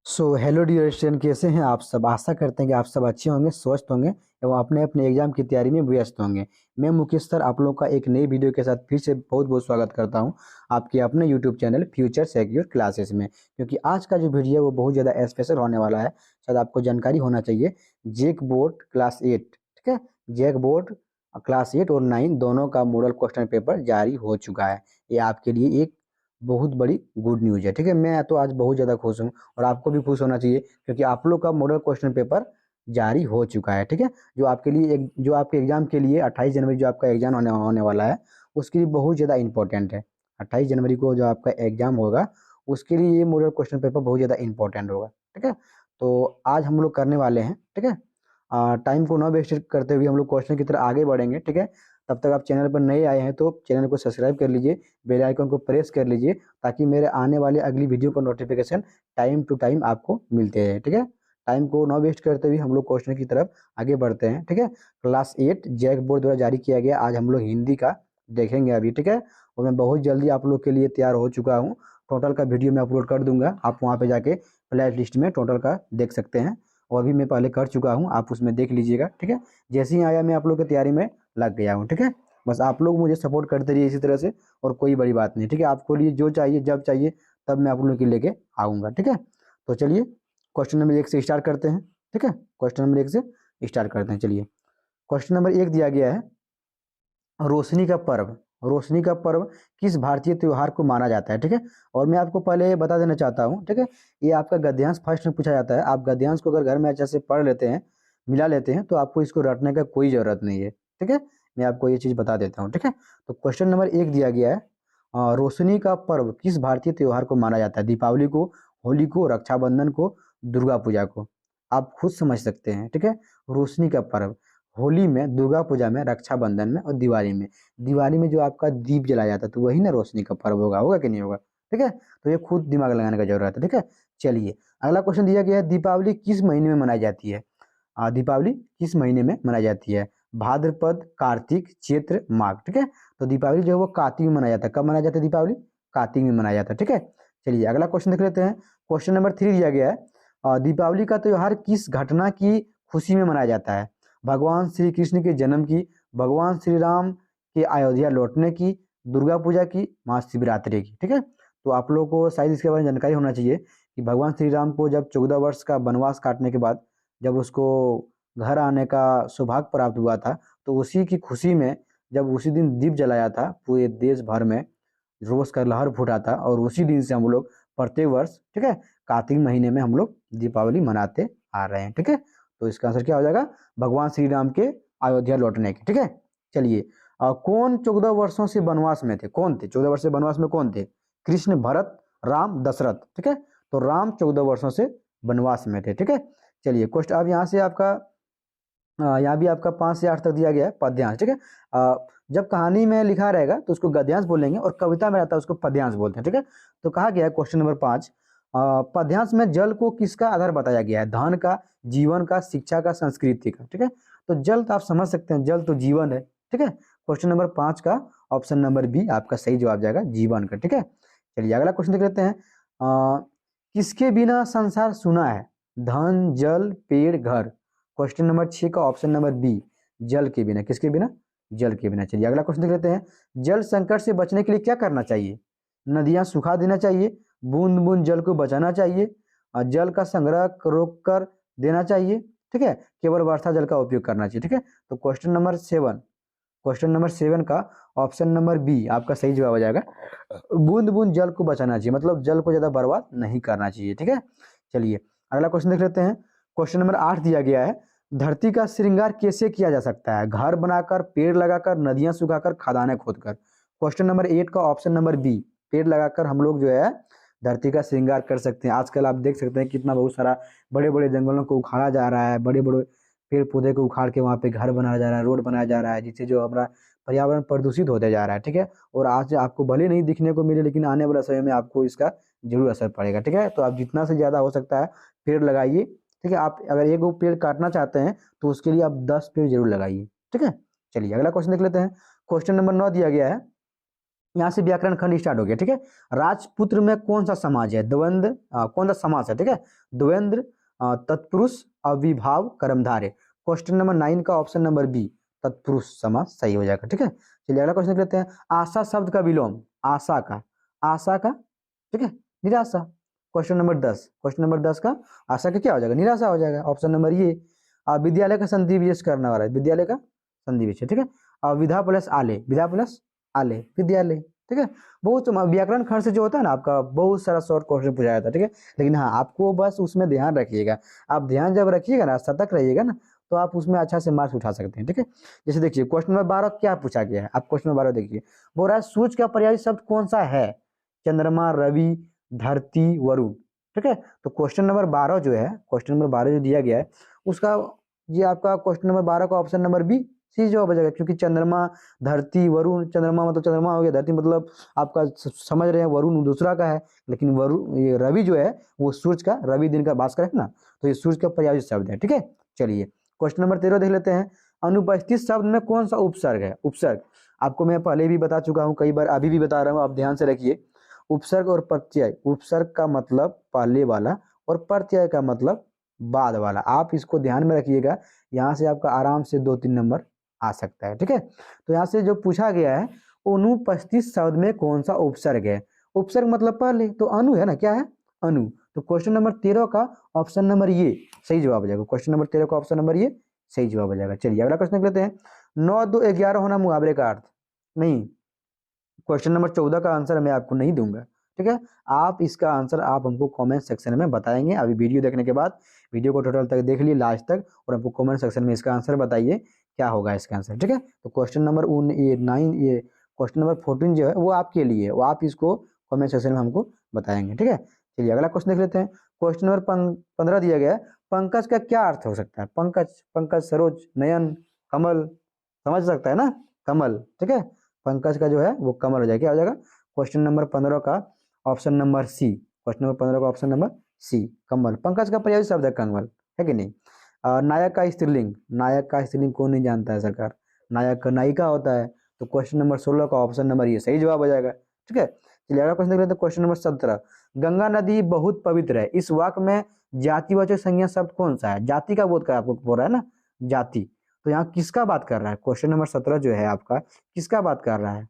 Hello dear student, कैसे हैं आप सब। आशा करते हैं कि आप सब अच्छे होंगे, स्वस्थ होंगे एवं अपने अपने एग्जाम की तैयारी में व्यस्त होंगे। मैं मुकेश सर आप लोगों का एक नई वीडियो के साथ फिर से बहुत बहुत स्वागत करता हूं आपके अपने YouTube channel future secure classes में। क्योंकि आज का जो वीडियो है वो बहुत ज़्यादा स्पेशल होने वाला है। शायद आपको जानकारी होना चाहिए, जैक बोर्ड क्लास 8, ठीक है, जैक बोर्ड क्लास 8 और 9 दोनों का मॉडल क्वेश्चन पेपर जारी हो चुका है। ये आपके लिए एक बहुत बड़ी गुड न्यूज़ है, ठीक है। मैं तो आज बहुत ज़्यादा खुश हूँ और आपको भी खुश होना चाहिए, क्योंकि आप लोग का मॉडल क्वेश्चन पेपर जारी हो चुका है, ठीक है। जो आपके एग्जाम के लिए 28 जनवरी जो आपका एग्जाम होने वाला है, उसके लिए बहुत ज़्यादा इंपॉर्टेंट है। 28 जनवरी को जो आपका एग्जाम होगा, उसके लिए ये मॉडल क्वेश्चन पेपर बहुत ज़्यादा इंपॉर्टेंट होगा, ठीक है। तो आज हम लोग करने वाले हैं, ठीक है। टाइम को ना वेस्ट करते हुए हम लोग क्वेश्चन की तरफ आगे बढ़ेंगे, ठीक है। तब तक आप चैनल पर नए आए हैं तो चैनल को सब्सक्राइब कर लीजिए, बेल आइकन को प्रेस कर लीजिए, ताकि मेरे आने वाले अगली वीडियो का नोटिफिकेशन टाइम टू टाइम आपको मिलते हैं, ठीक है। टाइम को ना वेस्ट करते हुए हम लोग क्वेश्चन की तरफ आगे बढ़ते हैं, ठीक है। क्लास 8 जैक बोर्ड द्वारा जारी किया गया, आज हम लोग हिंदी का देखेंगे अभी, ठीक है। और मैं बहुत जल्दी आप लोग के लिए तैयार हो चुका हूँ। टोटल का वीडियो मैं अपलोड कर दूंगा, आप वहाँ पे जाके प्ले लिस्ट में टोटल का देख सकते हैं। और भी मैं पहले कर चुका हूँ, आप उसमें देख लीजिएगा, ठीक है। जैसे ही आया मैं आप लोग की तैयारी में लग गया हूँ, ठीक है। बस आप लोग मुझे सपोर्ट करते रहिए इसी तरह से, और कोई बड़ी बात नहीं, ठीक है। आपको लिए जो चाहिए जब चाहिए तब मैं आप लोगों के लेके आऊँगा, ठीक है। तो चलिए क्वेश्चन नंबर 1 से स्टार्ट करते हैं, ठीक है। क्वेश्चन नंबर 1 से स्टार्ट करते हैं, चलिए। क्वेश्चन नंबर 1 दिया गया है, रोशनी का पर्व। रोशनी का पर्व किस भारतीय त्योहार को माना जाता है, ठीक है। और मैं आपको पहले बता देना चाहता हूँ, ठीक है, ये आपका गद्यांश फर्स्ट में पूछा जाता है। आप गद्यांश को अगर घर में अच्छे से पढ़ लेते हैं, मिला लेते हैं, तो आपको इसको रटने का कोई ज़रूरत नहीं है, ठीक है। मैं आपको ये चीज़ बता देता हूँ, ठीक है। तो क्वेश्चन नंबर 1 दिया गया है, रोशनी का पर्व किस भारतीय त्योहार को माना जाता है। दीपावली को, होली को, रक्षाबंधन को, दुर्गा पूजा को। आप खुद समझ सकते हैं, ठीक है। रोशनी का पर्व होली में, दुर्गा पूजा में, रक्षाबंधन में और दिवाली में। दिवाली में जो आपका दीप जलाया जाता है, तो वही ना रोशनी का पर्व होगा, होगा कि नहीं होगा, ठीक है। तो ये खुद दिमाग लगाने का जरूरत है, ठीक है। चलिए अगला क्वेश्चन दिया गया है, दीपावली किस महीने में मनाई जाती है। दीपावली किस महीने में मनाई जाती है। भाद्रपद, कार्तिक, चैत्र, माघ, ठीक है। तो दीपावली जो है वो कार्तिक में मनाया जाता है। कब मनाया जाता है दीपावली? कार्तिक में मनाया जाता है, ठीक है। चलिए अगला क्वेश्चन देख लेते हैं। क्वेश्चन नंबर 3 दिया गया है, दीपावली का त्योहार किस घटना की खुशी में मनाया जाता है। भगवान श्री कृष्ण के जन्म की, भगवान श्री राम के अयोध्या लौटने की, दुर्गा पूजा की, महाशिवरात्रि की, ठीक है। तो आप लोगों को शायद इसके बारे में जानकारी होना चाहिए कि भगवान श्री राम को जब 14 वर्ष का वनवास काटने के बाद जब उसको घर आने का सौभाग्य प्राप्त हुआ था, तो उसी की खुशी में जब उसी दिन दीप जलाया था, पूरे देश भर में रोष का लहर फूटा था। और उसी दिन से हम लोग प्रत्येक वर्ष, ठीक है, कार्तिक महीने में हम लोग दीपावली मनाते आ रहे हैं, ठीक है। तो इसका आंसर क्या हो जाएगा? भगवान श्री राम के अयोध्या लौटने की, ठीक है। चलिए कौन 14 वर्षों से वनवास में थे? कौन थे 14 वर्ष से वनवास में? कौन थे? कृष्ण, भरत, राम, दशरथ, ठीक है। तो राम 14 वर्षों से वनवास में थे, ठीक है। चलिए क्वेश्चन अब यहाँ से आपका यहाँ भी आपका 5 से 8 तक दिया गया है पद्यांश, ठीक है। जब कहानी में लिखा रहेगा तो उसको गद्यांश बोलेंगे, और कविता में रहता है उसको पद्यांश बोलते हैं, ठीक है। तो कहा गया है क्वेश्चन नंबर 5, पद्यांश में जल को किसका आधार बताया गया है। धन का, जीवन का, शिक्षा का, संस्कृति का, ठीक है। तो जल तो आप समझ सकते हैं, जल तो जीवन है, ठीक है। क्वेश्चन नंबर 5 का ऑप्शन नंबर बी आपका सही जवाब जाएगा, जीवन का, ठीक है। चलिए अगला क्वेश्चन देख लेते हैं, किसके बिना संसार सुना है। धन, जल, पेड़, घर। क्वेश्चन नंबर 6 का ऑप्शन नंबर बी, जल के बिना। किसके बिना? जल के बिना। चलिए अगला क्वेश्चन देख लेते हैं, जल संकट से बचने के लिए क्या करना चाहिए। नदियां सुखा देना चाहिए, बूंद बूंद जल को बचाना चाहिए, जल का संग्रह रोक कर देना चाहिए, ठीक है, केवल वर्षा जल का उपयोग करना चाहिए, ठीक है। तो क्वेश्चन नंबर 7 का ऑप्शन नंबर बी आपका सही जवाब हो जाएगा, बूंद बूंद जल को बचाना चाहिए, मतलब जल को ज्यादा बर्बाद नहीं करना चाहिए, ठीक है। चलिए अगला क्वेश्चन देख लेते हैं। क्वेश्चन नंबर 8 दिया गया है, धरती का श्रृंगार कैसे किया जा सकता है। घर बनाकर, पेड़ लगाकर, नदियां सुखाकर, खदानें खोदकर। क्वेश्चन नंबर 8 का ऑप्शन नंबर बी, पेड़ लगाकर हम लोग जो है धरती का श्रृंगार कर सकते हैं। आजकल आप देख सकते हैं कितना बहुत सारा बड़े बड़े जंगलों को उखाड़ा जा रहा है, बड़े बड़े पेड़ पौधे को उखाड़ के वहाँ पे घर बनाया जा रहा है, रोड बनाया जा रहा है, जिससे जो हमारा पर्यावरण प्रदूषित होते जा रहा है, ठीक है। और आज आपको भले नहीं दिखने को मिले, लेकिन आने वाला समय में आपको इसका जरूर असर पड़ेगा, ठीक है। तो आप जितना से ज़्यादा हो सकता है पेड़ लगाइए, ठीक है। आप अगर एक वो पेड़ काटना चाहते हैं तो उसके लिए आप 10 पेड़ जरूर लगाइए, ठीक है। चलिए अगला क्वेश्चन देख लेते हैं। क्वेश्चन नंबर 9 दिया गया है, यहाँ से व्याकरण खंड स्टार्ट हो गया, ठीक है। राजपुत्र में कौन सा समाज है? द्वंद्व, कौन सा समास है, ठीक है? द्वंद्व, तत्पुरुष, अविभाव, कर्मधारय। क्वेश्चन नंबर 9 का ऑप्शन नंबर बी, तत्पुरुष समास सही हो जाएगा, ठीक है। चलिए अगला क्वेश्चन लेते हैं। आशा शब्द का विलोम, आशा का, ठीक है, निराशा। क्वेश्चन नंबर 10, क्वेश्चन नंबर 10 का आशा का क्या हो जाएगा? निराशा हो जाएगा, ऑप्शन नंबर ये। विद्यालय का संधि विशेष करने वाला है, विद्यालय का संधि विशेष, ठीक है। विधा प्लस आले, विधा प्लस आले, विद्यालय, ठीक है। बहुत व्याकरण खंड से जो होता है ना आपका, बहुत सारा शॉर्ट क्वेश्चन पूछा जाता है, ठीक है। लेकिन हाँ, आपको बस उसमें ध्यान रखिएगा। आप ध्यान जब रखिएगा ना, सतर्क रहिएगा ना, तो आप उसमें अच्छा से मार्क्स उठा सकते हैं, ठीक है। जैसे देखिए क्वेश्चन नंबर 12 क्या पूछा गया है, आप क्वेश्चन नंबर 12 देखिए। बोल रहा है सूर्य का पर्यायी शब्द कौन सा है? चंद्रमा, रवि, धरती, वरुण, ठीक है। तो क्वेश्चन नंबर 12 जो है, क्वेश्चन नंबर 12 जो दिया गया है उसका, ये आपका क्वेश्चन नंबर 12 का ऑप्शन नंबर बी सी जवाब हो जाएगा। क्योंकि चंद्रमा, धरती, वरुण, चंद्रमा मतलब चंद्रमा हो गया, धरती मतलब आपका समझ रहे हैं वरुण दूसरा का है, लेकिन वरुण, ये रवि जो है वो सूर्य का, रवि दिन का भास्कर है ना, तो ये सूर्य का पर्यायी शब्द है, ठीक है। चलिए क्वेश्चन नंबर 13 देख लेते हैं। अनुपस्थित शब्द में कौन सा उपसर्ग है? उपसर्ग आपको मैं पहले भी बता चुका हूँ कई बार, अभी भी बता रहा हूँ, आप ध्यान से रखिए। उपसर्ग और प्रत्यय, उपसर्ग का मतलब पहले वाला और प्रत्यय का मतलब बाद वाला, आप इसको ध्यान में रखिएगा। यहाँ से आपका आराम से 2-3 नंबर आ सकता है, ठीक है। तो यहाँ से जो पूछा गया है, अनुपस्थित शब्द में कौन सा उपसर्ग है? उपसर्ग मतलब पहले, तो अनु है ना, क्या है? अनु। तो क्वेश्चन नंबर 13 का ऑप्शन नंबर ये सही जवाब हो जाएगा। क्वेश्चन नंबर 13 का ऑप्शन नंबर ये सही जवाब हो जाएगा। चलिए अगला क्वेश्चन लेते हैं। 9, 2, 11 होना मुहावरे का अर्थ नहीं। क्वेश्चन नंबर 14 का आंसर मैं आपको नहीं दूंगा, ठीक है। आप इसका आंसर आप हमको कमेंट सेक्शन में बताएंगे। अभी वीडियो देखने के बाद, वीडियो को टोटल तक देख लिए लास्ट तक, और हमको कमेंट सेक्शन में इसका आंसर बताइए क्या होगा इसका आंसर, ठीक है। तो क्वेश्चन नंबर 9, ये क्वेश्चन नंबर 14 जो है वो आपके लिए, वो आप इसको कमेंट सेक्शन में हमको बताएंगे, ठीक है। चलिए अगला क्वेश्चन देख लेते हैं। क्वेश्चन नंबर 15 दिया गया है। पंकज का क्या अर्थ हो सकता है? पंकज, पंकज, सरोज, नयन, कमल, समझ सकता है ना, कमल, ठीक है। पंकज का जो है वो कमल हो जाएगा, क्या हो जाएगा? क्वेश्चन नंबर 15 का option number C, question number 15 का ऑप्शन नंबर सी, कमल। पंकज का पर्यायी शब्द है कमल, है कि नहीं। नायक का स्त्रीलिंग, नायक का स्त्रीलिंग कौन नहीं जानता है सरकार? नायक का नायिका होता है। तो क्वेश्चन नंबर 16 का ऑप्शन नंबर ये सही जवाब हो जाएगा, ठीक है। चलिए अगला क्वेश्चन देख लेते हैं। क्वेश्चन नंबर 17, गंगा नदी बहुत पवित्र है, इस वाक्य में जातिवाचक संज्ञा शब्द कौन सा है? जाति का बोध का आपको बोल रहा है ना, जाति। तो यहाँ किसका बात कर रहा है? क्वेश्चन नंबर 17 जो है आपका किसका बात कर रहा है?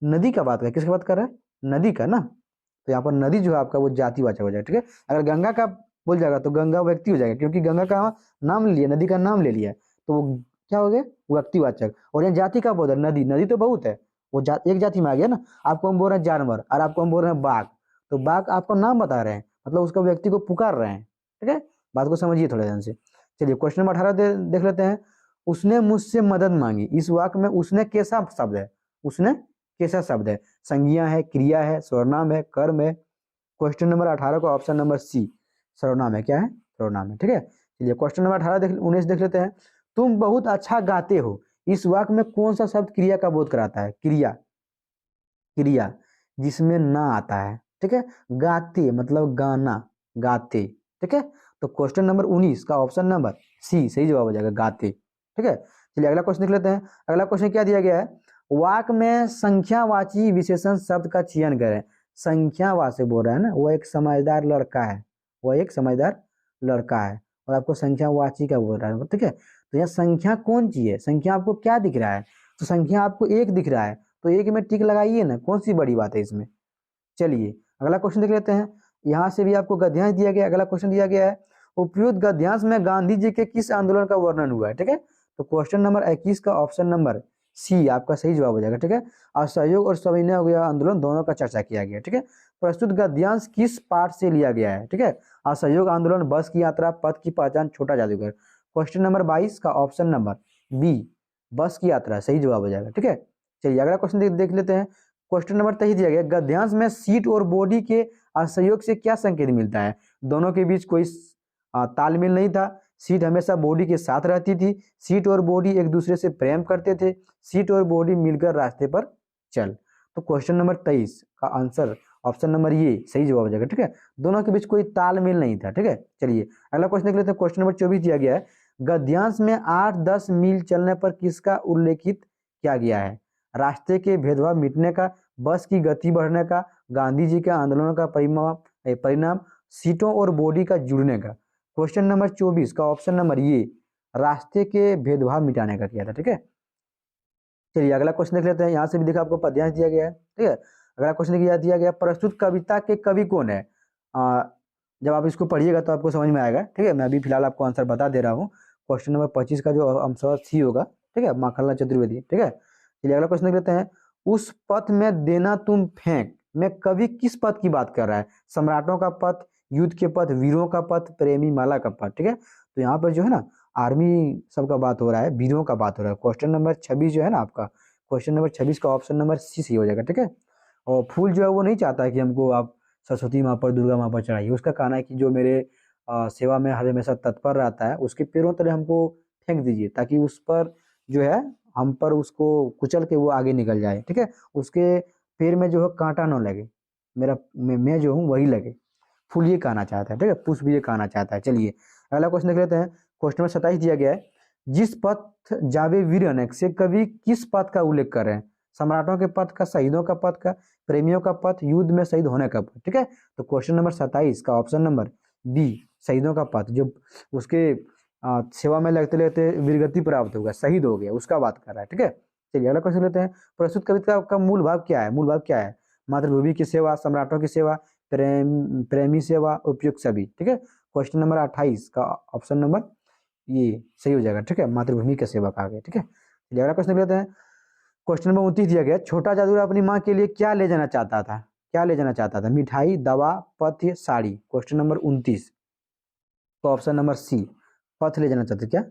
नदी का बात कर, किसका बात कर रहा है? नदी का ना। तो यहाँ पर नदी जो है आपका वो जातिवाचक हो जाएगा, ठीक है। अगर गंगा का बोल जाएगा तो गंगा व्यक्ति हो जाएगा, क्योंकि गंगा का नाम ले लिया, नदी का नाम ले लिया, तो वो क्या हो गया? व्यक्तिवाचक। और यहाँ जाति का बोध है, नदी, नदी तो बहुत है, वो एक जाति में आ गया ना। आपको हम बोल रहे हैं जानवर, और आपको हम बोल रहे हैं बाघ, तो बाघ आपको नाम बता रहे हैं, मतलब उसका व्यक्ति को पुकार रहे हैं, ठीक है। बात को समझिए थोड़ा ध्यान से। चलिए क्वेश्चन नंबर 18 देख लेते हैं। उसने मुझसे मदद मांगी, इस वाक्य में उसने कैसा शब्द है? उसने कैसा शब्द है? संज्ञा है, क्रिया है, सर्वनाम है, कर्म है। क्वेश्चन नंबर 18 का ऑप्शन नंबर सी, सर्वनाम है, क्या है? सर्वनाम है, ठीक है। चलिए क्वेश्चन नंबर 19 देख लेते हैं। तुम बहुत अच्छा गाते हो, इस वाक्य में कौन सा शब्द क्रिया का बोध कराता है? क्रिया, क्रिया जिसमें ना आता है, ठीक है। गाते मतलब गाना, गाते, ठीक है। तो क्वेश्चन नंबर 19 का ऑप्शन नंबर सी सही जवाब हो जाएगा, गाते, ठीक है। चलिए अगला क्वेश्चन देख लेते हैं। अगला क्वेश्चन क्या दिया गया है? वाक्य में संख्यावाची विशेषण शब्द का चयन करें। संख्यावाची बोल रहा है ना, वो एक समझदार लड़का है, वो एक समझदार लड़का है, और आपको संख्यावाची का बोल रहा है, ठीक है। तो यहाँ संख्या कौन सी है? संख्या आपको क्या दिख रहा है? तो संख्या आपको एक दिख रहा है, तो एक में टिक लगाइए ना, कौन सी बड़ी बात है इसमें। चलिए अगला क्वेश्चन देख लेते हैं। यहाँ से भी आपको गद्यांश दिया गया। अगला क्वेश्चन दिया गया है, उपयुक्त गद्यांश में गांधी जी के किस आंदोलन का वर्णन हुआ है, ठीक है। तो क्वेश्चन नंबर 21 का ऑप्शन नंबर सी आपका सही जवाब हो जाएगा, ठीक है। असहयोग और सविनय आंदोलन दोनों का चर्चा किया गया, ठीक है। प्रस्तुत गद्यांश किस पाठ से लिया गया है, ठीक है। असहयोग आंदोलन, बस की यात्रा, पथ की पहचान, छोटा जादूगर। क्वेश्चन नंबर 22 का ऑप्शन नंबर बी, बस की यात्रा सही जवाब हो जाएगा, ठीक है। चलिए अगला क्वेश्चन देख लेते हैं। क्वेश्चन नंबर 23 दिया गया, गद्यांश में सीट और बॉडी के असहयोग से क्या संकेत मिलता है? दोनों के बीच कोई तालमेल नहीं था, सीट हमेशा बॉडी के साथ रहती थी, सीट और बॉडी एक दूसरे से प्रेम करते थे, सीट और बॉडी मिलकर रास्ते पर चल। तो क्वेश्चन नंबर 23 का आंसर ऑप्शन नंबर ये सही जवाब हो जाएगा, ठीक है। दोनों के बीच कोई तालमेल नहीं था, ठीक है। चलिए अगला क्वेश्चन देख लेते हैं। क्वेश्चन नंबर 24 दिया गया है, गद्यांश में 8-10 मील चलने पर किसका उल्लेखित किया गया है? रास्ते के भेदभाव मिटने का, बस की गति बढ़ने का, गांधी जी के आंदोलनों का परिणाम, सीटों और बॉडी का जुड़ने का। क्वेश्चन नंबर 24 का ऑप्शन नंबर ये रास्ते के भेदभाव मिटाने का किया था। ठीक है, चलिए अगला क्वेश्चन देख लेते हैं। यहाँ से भी देखा आपको पद्यांश दिया गया है। ठीक है, अगला क्वेश्चन दिया गया प्रस्तुत कविता के कवि कौन है। जब आप इसको पढ़िएगा तो आपको समझ में आएगा। ठीक है, मैं अभी फिलहाल आपको आंसर बता दे रहा हूँ। क्वेश्चन नंबर 25 का जो आंसर सी होगा। ठीक है, माखनलाल चतुर्वेदी। ठीक है, चलिए अगला क्वेश्चन देख लेते हैं। उस पथ में देना तुम फेंक में कवि किस पथ की बात कर रहा है। सम्राटों का पथ, युद्ध के पथ, वीरों का पथ, प्रेमी माला का पथ। ठीक है, तो यहाँ पर जो है ना आर्मी सबका बात हो रहा है, वीरों का बात हो रहा है। क्वेश्चन नंबर 26 जो है ना आपका, क्वेश्चन नंबर 26 का ऑप्शन नंबर सी सही हो जाएगा। ठीक है, और फूल जो है वो नहीं चाहता है कि हमको आप सरस्वती माँ पर, दुर्गा माँ पर चढ़ाइए। उसका कहना है कि जो मेरे सेवा में हर हमेशा तत्पर रहता है उसके पैरों तले हमको फेंक दीजिए, ताकि उस पर जो है हम पर उसको कुचल के वो आगे निकल जाए। ठीक है, उसके पैर में जो है कांटा न लगे, मेरा मैं जो हूँ वही लगे। फूल ये कहना चाहता है। ठीक है, पुष्प भी ये कहना चाहता है। चलिए अगला क्वेश्चन देख लेते हैं। क्वेश्चन नंबर 27 दिया गया है। जिस पथ जावे वीरन से कवि किस पथ का उल्लेख कर रहे हैं। सम्राटों के पथ का, शहीदों का पथ का, प्रेमियों का पथ, युद्ध में शहीद होने का पथ। ठीक है, तो क्वेश्चन नंबर 27 का ऑप्शन नंबर बी शहीदों का पथ, जो उसके सेवा में लगते लगते वीरगति प्राप्त होगा, शहीद हो गया, उसका बात कर रहा है। ठीक है, चलिए अगला क्वेश्चन लेते हैं। प्रस्तुत कविता का मूल भाव क्या है। मूल भाव क्या है। मातृभूमि की सेवा, सम्राटों की सेवा, प्रेमी सेवा, उपयुक्त सभी। ठीक है, क्वेश्चन नंबर 28 का ऑप्शन नंबर ये सही हो जाएगा। ठीक है, मातृभूमि का सेवा कहा गया। ठीक है, चलिए अगला क्वेश्चन लेते हैं। क्वेश्चन नंबर 29 दिया गया। छोटा जादूगर अपनी माँ के लिए क्या ले जाना चाहता था। क्या ले जाना चाहता था। मिठाई, दवा, पथ्य, साड़ी। क्वेश्चन नंबर 29 तो ऑप्शन नंबर सी पथ ले जाना चाहते क्या,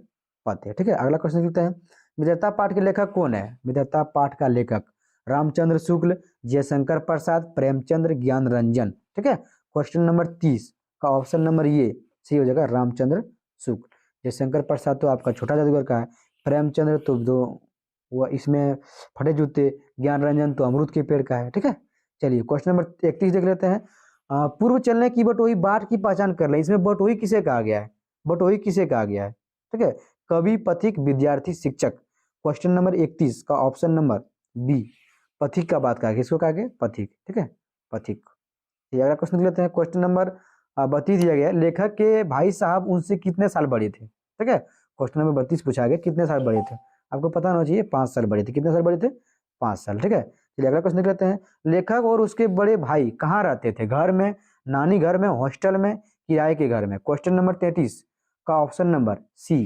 पथ्य। ठीक है, अगला क्वेश्चन देखते हैं। मित्रता पाठ के लेखक कौन है। मित्रता पाठ का लेखक रामचंद्र शुक्ल, जयशंकर प्रसाद, प्रेमचंद्र, ज्ञान रंजन। ठीक है, क्वेश्चन नंबर 30 का ऑप्शन नंबर ये सही हो जाएगा, रामचंद्र शुक्ल। जयशंकर प्रसाद तो आपका छोटा जादूगर का है, प्रेमचंद्र तो दो वो इसमें फटे जूते, ज्ञान रंजन तो अमरूद के पेड़ का है। ठीक है, चलिए क्वेश्चन नंबर 31 देख लेते हैं। पूर्व चलने की बटोही बाट की पहचान कर ले। इसमें बटोही किसे कहा गया है। बटोही किसे कहा गया है। ठीक है, कवि, पथिक, विद्यार्थी, शिक्षक। क्वेश्चन नंबर 31 का ऑप्शन नंबर बी पथिक का बात कहा गया। किसको कहा गया, पथिक। ठीक है, पथिक। ये अगला क्वेश्चन लेते हैं। क्वेश्चन नंबर 32 दिया गया। लेखक के भाई साहब उनसे कितने साल बड़े थे। ठीक है, क्वेश्चन नंबर 32 पूछा गया कितने साल बड़े थे। आपको पता होना चाहिए 5 साल बड़े थे। कितने साल बड़े थे, 5 साल। ठीक है, चलिए अगला क्वेश्चन देख लेते हैं। लेखक और उसके बड़े भाई कहाँ रहते थे। घर में, नानी घर में, हॉस्टल में, किराए के घर में। क्वेश्चन नंबर 33 का ऑप्शन नंबर सी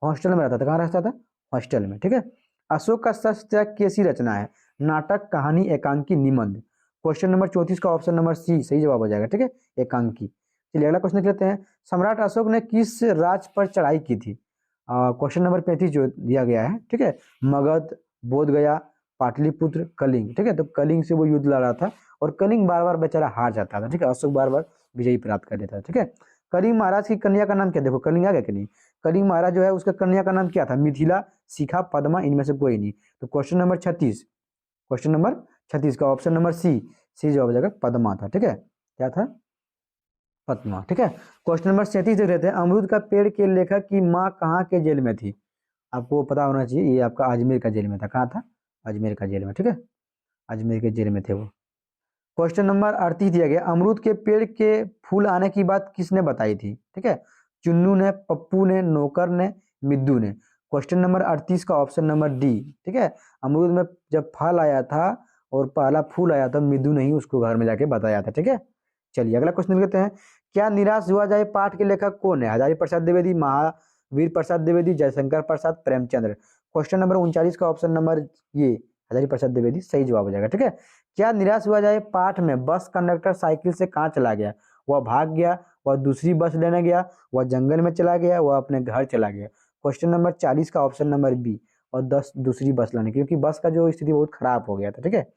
हॉस्टल में रहता था। कहाँ रहता था, हॉस्टल में। ठीक है, अशोक का सत्याग्रह कैसी रचना है। नाटक, कहानी, एकांकी, निबंध। क्वेश्चन नंबर 34 का ऑप्शन नंबर सी सही जवाब हो जाएगा। ठीक है, एकांकी। चलिए अगला क्वेश्चन देख लेते हैं। सम्राट अशोक ने किस राज्य पर चढ़ाई की थी। क्वेश्चन नंबर 35 जो दिया गया है। ठीक है, मगध, बोध गया, पाटलिपुत्र, कलिंग। ठीक है, तो कलिंग से वो युद्ध लड़ा था और कलिंग बार बार बेचारा हार जाता था। ठीक है, अशोक बार बार विजयी प्राप्त कर लेता था। ठीक है, कलिंग महाराज की कन्या का नाम क्या। देखो कलिंग आ गया कि नहीं। कलिंग महाराज जो है उसका कन्या का नाम क्या था। मिथिला, शिखा, पद्मा, इनमें से कोई नहीं। तो क्वेश्चन नंबर 36, क्वेश्चन नंबर 36 का ऑप्शन नंबर सी सी जवाब हो जाएगा, पद्मा था। ठीक है, क्या था, पद्मा। ठीक है, क्वेश्चन नंबर 37 देख लेते हैं। अमरूद का पेड़ के लेखक की माँ कहाँ के जेल में थी। आपको पता होना चाहिए, ये आपका अजमेर का जेल में था। कहाँ था, अजमेर का जेल में। ठीक है, अजमेर के जेल में थे वो। क्वेश्चन नंबर 38 दिया गया। अमरूद के पेड़ के फूल आने की बात किसने बताई थी। ठीक है, चुन्नू ने, पप्पू ने, नौकर ने, मिद्दू ने। क्वेश्चन नंबर 38 का ऑप्शन नंबर डी। ठीक है, अमरूद में जब फल आया था और पहला फूल आया था, मिद्दू ने ही उसको घर में जाके बताया था। ठीक है, चलिए अगला क्वेश्चन लेते हैं। क्या निराश हुआ जाए पाठ के लेखक कौन है। हजारी प्रसाद द्विवेदी, महावीर प्रसाद द्विवेदी, जयशंकर प्रसाद, प्रेमचंद्र। क्वेश्चन नंबर 39 का ऑप्शन नंबर ये हजारी प्रसाद द्विवेदी सही जवाब हो जाएगा। ठीक है, क्या निराश हुआ जाए पाठ में बस कंडक्टर साइकिल से कहाँ चला गया। वह भाग गया, वह दूसरी बस लेने गया, वह जंगल में चला गया, वह अपने घर चला गया। क्वेश्चन नंबर 40 का ऑप्शन नंबर बी और 10 दूसरी बस लाने, क्योंकि बस का जो स्थिति बहुत खराब हो गया था। ठीक है,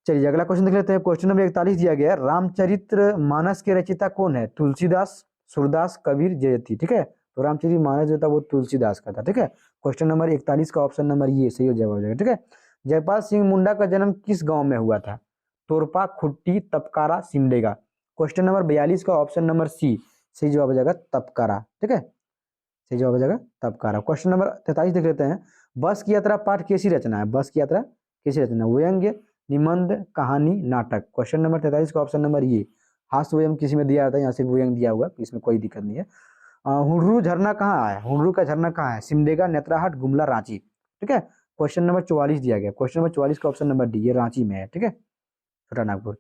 चलिए अगला क्वेश्चन देख लेते हैं। क्वेश्चन नंबर 41 दिया गया है। रामचरित्र मानस के रचयिता कौन है। तुलसीदास, सूरदास, कबीर, जयती। ठीक है, तो रामचरित्र मानस जो था वो तुलसीदास का था। ठीक है, क्वेश्चन नंबर 41 का ऑप्शन नंबर ये सही हो जाएगा। ठीक है, जयपाल सिंह मुंडा का जन्म किस गांव में हुआ था। तोरपा, खुट्टी, तपकारा, सिमडेगा। क्वेश्चन नंबर 42 का ऑप्शन नंबर सी सही जवाब हो जाएगा, तपकारा। ठीक है, सही जवाब हो जाएगा तपकारा। क्वेश्चन नंबर 43 देख लेते हैं। बस की यात्रा पाठ कैसी रचना है। बस की यात्रा किसी रचना, व्यंग्य, निबंध, कहानी, नाटक। क्वेश्चन नंबर 43 का ऑप्शन नंबर ये, हास्य व्यंग्य किसी में दिया रहता है, यहाँ से व्यंग्य दिया हुआ, इसमें कोई दिक्कत नहीं है। हुर्रू झरना कहाँ है, हुर्रू का झरना कहाँ है, सिमडेगा, नेत्राहाट, गुमला, रांची। ठीक है, क्वेश्चन नंबर 44 दिया गया, क्वेश्चन नंबर 44 का ऑप्शन नंबर डी, ये रांची में है। ठीक है, छोटा नागपुर।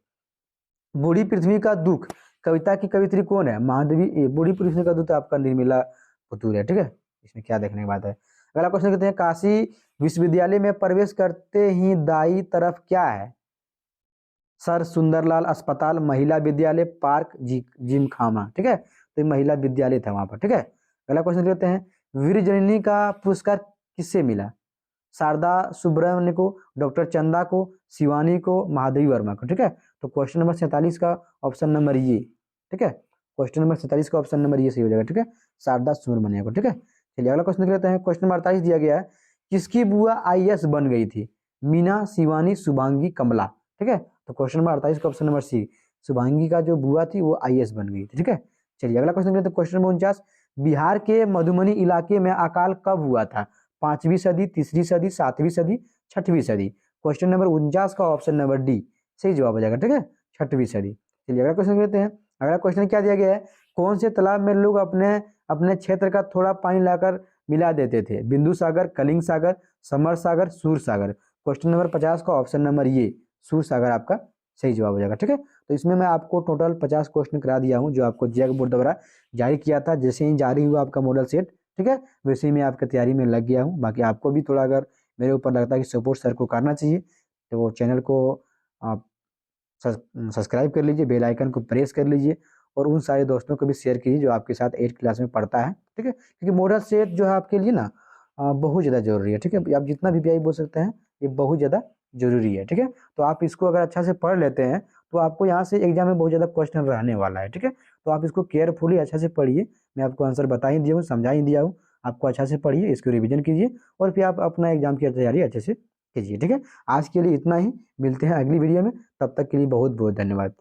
बूढ़ी पृथ्वी का दुख कविता की कवित्री कौन है, महादेवी। बूढ़ी पृथ्वी का दुख आपका निर्मला पुतूर है। ठीक है, इसमें क्या देखने की बात है। अगला क्वेश्चन कहते हैं, काशी विश्वविद्यालय में प्रवेश करते ही दाई तरफ क्या है, सर सुंदरलाल अस्पताल, महिला विद्यालय, पार्क, जिमखाना। ठीक है, तो ये महिला विद्यालय था वहां पर। ठीक है, अगला क्वेश्चन कहते हैं, वीर जननी का पुरस्कार किससे मिला, शारदा सुब्रमण्य को, डॉक्टर चंदा को, शिवानी को, महादेवी वर्मा को। ठीक है, तो क्वेश्चन नंबर 47 का ऑप्शन नंबर ये। ठीक है, क्वेश्चन नंबर 47 का ऑप्शन नंबर ये सही हो जाएगा। ठीक है, शारदा सुब्रमण्य को। ठीक है, चलिए अगला क्वेश्चन लेते हैं, क्वेश्चन नंबर 48 दिया गया है, किसकी बुआ IAS बन गई थी, मीना, शिवानी, शुभांगी, कमला। ठीक है, तो क्वेश्चन नंबर 48 का ऑप्शन नंबर सी, शुभांगी का जो बुआ थी वो IAS बन गई थी। ठीक है, चलिए अगला क्वेश्चन लेते हैं, क्वेश्चन नंबर 49, बिहार के मधुबनी इलाके में अकाल कब हुआ था, 5वीं सदी, तीसरी सदी, 7वीं सदी, 6वीं सदी। क्वेश्चन नंबर 49 का ऑप्शन नंबर डी सही जवाब हो जाएगा। ठीक है, 6वीं सदी। चलिए अगला क्वेश्चन लेते हैं, अगला क्वेश्चन क्या दिया गया है, कौन से तालाब में लोग अपने अपने क्षेत्र का थोड़ा पानी लाकर मिला देते थे, बिंदु सागर, कलिंग सागर, समर सागर, सूर सागर। क्वेश्चन नंबर 50 का ऑप्शन नंबर ये, सूर सागर आपका सही जवाब हो जाएगा। ठीक है, तो इसमें मैं आपको टोटल 50 क्वेश्चन करा दिया हूँ, जो आपको जैक बोर्ड द्वारा जारी किया था। जैसे ही जारी हुआ आपका मॉडल सेट, ठीक है, वैसे ही मैं आपकी तैयारी में लग गया हूँ। बाकी आपको भी थोड़ा अगर मेरे ऊपर लगता है कि सपोर्ट सर को करना चाहिए, तो वो चैनल को आप सब्सक्राइब कर लीजिए, बेल आइकन को प्रेस कर लीजिए, और उन सारे दोस्तों को भी शेयर कीजिए जो आपके साथ 8 क्लास में पढ़ता है। ठीक है, क्योंकि मॉडल सेट जो है आपके लिए ना बहुत ज़्यादा जरूरी है। ठीक है, आप जितना भी VPI बोल सकते हैं, ये बहुत ज़्यादा जरूरी है। ठीक है, तो आप इसको अगर अच्छा से पढ़ लेते हैं तो आपको यहाँ से एग्जाम में बहुत ज़्यादा क्वेश्चन रहने वाला है। ठीक है, तो आप इसको केयरफुली अच्छा से पढ़िए, मैं आपको आंसर बता ही दिया हूँ, समझा ही दिया हूँ, आपको अच्छा से पढ़िए, इसको रिवीजन कीजिए, और फिर आप अपना एग्जाम की तैयारी अच्छे से कीजिए। ठीक है, आज के लिए इतना ही, मिलते हैं अगली वीडियो में, तब तक के लिए बहुत बहुत धन्यवाद।